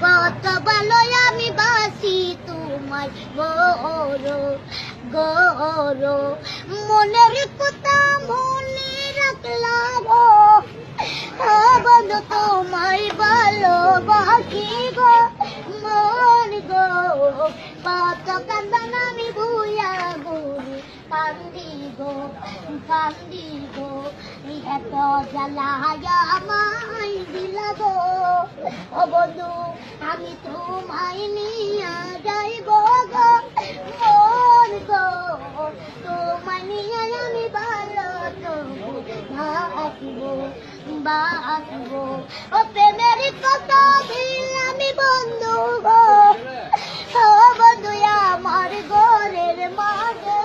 কত ভালো আমি বাসি তোমায় গৌর মনের কথা মনে রাখলা গো বন্ধু তোমায় ভালোবাসি গো মন গো কত কান্দন আমি ভুয়া গুরু কান্দি গো এত জ্বালায়া আমায় দিলা গো ও বন্ধু আমি তোমায় নিয়ে যাইব গো মন গো তোমায় নিয়ে আমি ভালো বাসবো ও প্রেমের কথা আমি বন্ধু গো ও বন্ধু আমার ঘরের মাঝে